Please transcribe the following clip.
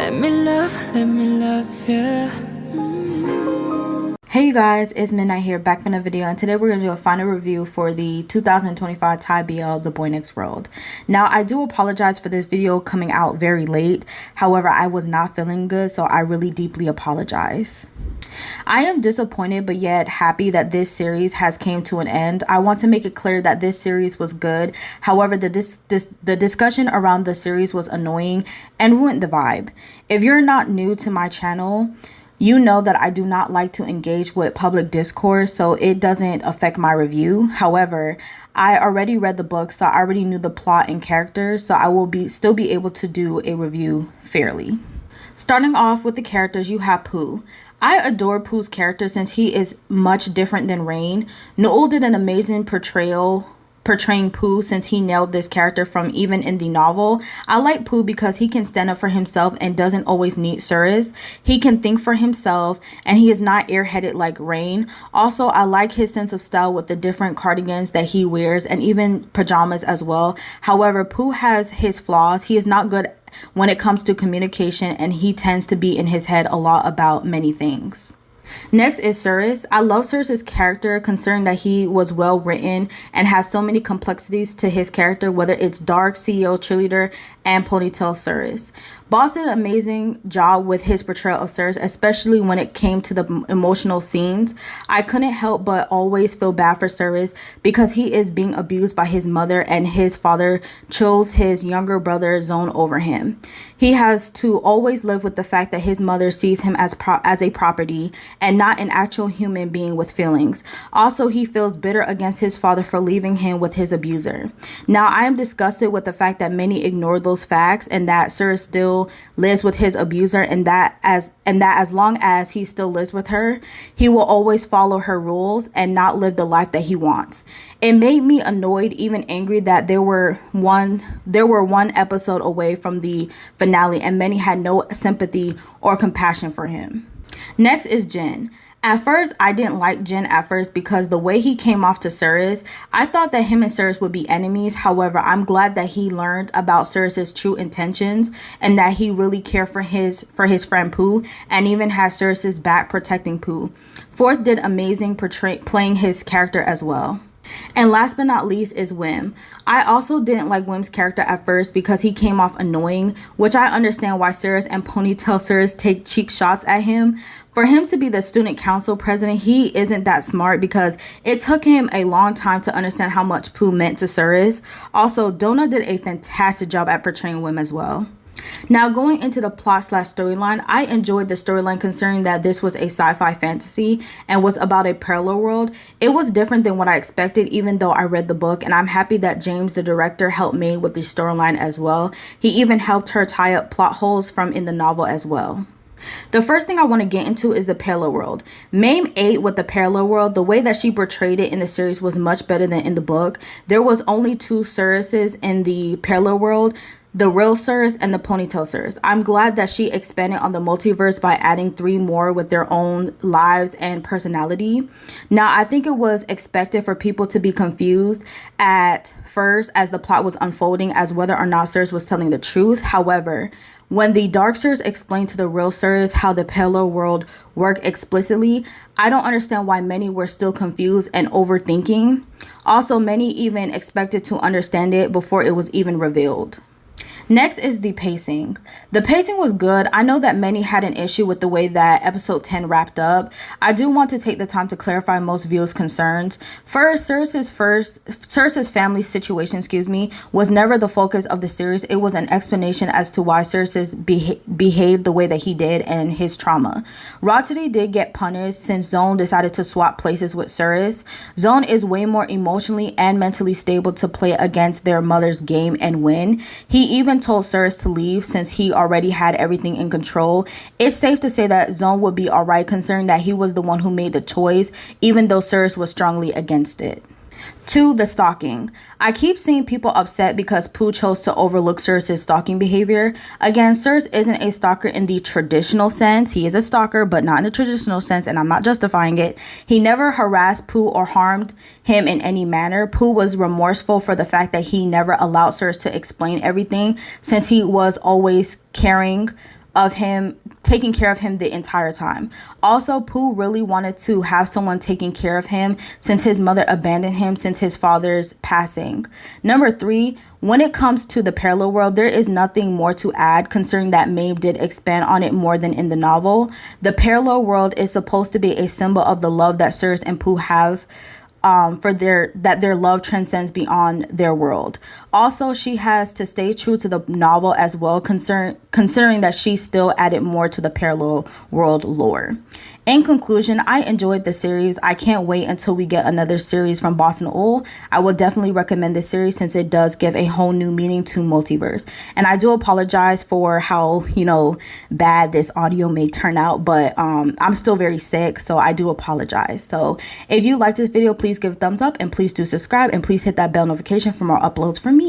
let me love you. Hey you guys, it's Midnight here, back from the video, and today we're going to do a final review for the 2025 Thai BL The Boy Next World. Now, I do apologize for this video coming out very late. However, I was not feeling good, so I really deeply apologize. I am disappointed but yet happy that this series has came to an end. I want to make it clear that this series was good. However, the discussion around the series was annoying and ruined the vibe. If you're not new to my channel, you know that I do not like to engage with public discourse, so it doesn't affect my review. However, I already read the book, so I already knew the plot and characters, so I will still be able to do a review fairly. Starting off with the characters, you have Phu. I adore Phu's character since he is much different than Rain. Noel did an amazing portraying Phu since he nailed this character from even in the novel. I like Phu because he can stand up for himself and doesn't always need Cirrus. He can think for himself and he is not airheaded like Rain. Also, I like his sense of style with the different cardigans that he wears and even pajamas as well. However, Phu has his flaws. He is not good when it comes to communication and he tends to be in his head a lot about many things. Next is Cirrus. I love Cirrus's character considering that he was well written and has so many complexities to his character, whether it's dark, CEO, cheerleader, and ponytail Cirrus. Boss did an amazing job with his portrayal of Cirrus, especially when it came to the emotional scenes. I couldn't help but always feel bad for Cirrus because he is being abused by his mother and his father chose his younger brother Zone over him. He has to always live with the fact that his mother sees him as a property and not an actual human being with feelings. Also, he feels bitter against his father for leaving him with his abuser. Now, I am disgusted with the fact that many ignore those facts and that Cirrus still lives with his abuser and that as long as he still lives with her, he will always follow her rules and not live the life that he wants. It made me annoyed, even angry that there were one episode away from the finale and many had no sympathy or compassion for him. Next is Jin. At first, I didn't like Jin at first because the way he came off to Cirrus, I thought that him and Cirrus would be enemies. However, I'm glad that he learned about Cirrus's true intentions and that he really cared for his friend Phu and even has Cirrus's back protecting Phu. Fourth did amazing playing his character as well. And last but not least is Wim. I also didn't like Wim's character at first because he came off annoying, which I understand why Cirrus and Ponytail Cirrus take cheap shots at him. For him to be the student council president, he isn't that smart because it took him a long time to understand how much Phu meant to Cirrus. Also, Donna did a fantastic job at portraying Wim as well. Now, going into the plot/storyline, I enjoyed the storyline considering that this was a sci-fi fantasy and was about a parallel world. It was different than what I expected even though I read the book, and I'm happy that James, the director, helped me with the storyline as well. He even helped her tie up plot holes from in the novel as well. The first thing I want to get into is the parallel world. Mame ate with the parallel world. The way that she portrayed it in the series was much better than in the book. There was only two Cirruses in the parallel world, the real Cirrus and the ponytail Cirrus. I'm glad that she expanded on the multiverse by adding 3 more with their own lives and personality. Now, I think it was expected for people to be confused at first as the plot was unfolding as whether or not Cirrus was telling the truth. However, when the dark Cirrus explained to the real Cirrus how the parallel world worked explicitly, I don't understand why many were still confused and overthinking. Also, many even expected to understand it before it was even revealed. Next is the pacing. The pacing was good. I know that many had an issue with the way that episode 10 wrapped up. I do want to take the time to clarify most viewers' concerns. First, Cirrus's family situation, was never the focus of the series. It was an explanation as to why Cirrus behaved the way that he did and his trauma. Rotary did get punished since Zone decided to swap places with Cirrus. Zone is way more emotionally and mentally stable to play against their mother's game and win. He even told Cirrus to leave since he already had everything in control. It's safe to say that Zone would be alright considering that he was the one who made the choice, even though Cirrus was strongly against it. 2. The stalking. I keep seeing people upset because Phu chose to overlook Cirrus's stalking behavior. Again, Cirrus isn't a stalker in the traditional sense. He is a stalker, but not in the traditional sense, and I'm not justifying it. He never harassed Phu or harmed him in any manner. Phu was remorseful for the fact that he never allowed Cirrus to explain everything since he was always carrying of him, taking care of him the entire time. Also, Pooh really wanted to have someone taking care of him since his mother abandoned him since his father's passing. Number 3, when it comes to the parallel world, there is nothing more to add, considering that Maeve did expand on it more than in the novel. The parallel world is supposed to be a symbol of the love that Cirrus and Pooh have for their love transcends beyond their world. Also, she has to stay true to the novel as well, considering that she still added more to the parallel world lore. In conclusion, I enjoyed the series. I can't wait until we get another series from Boston Owl. I will definitely recommend this series since it does give a whole new meaning to multiverse. And I do apologize for how, bad this audio may turn out, but I'm still very sick, so I do apologize. So if you like this video, please give a thumbs up and please do subscribe and please hit that bell notification for more uploads from me.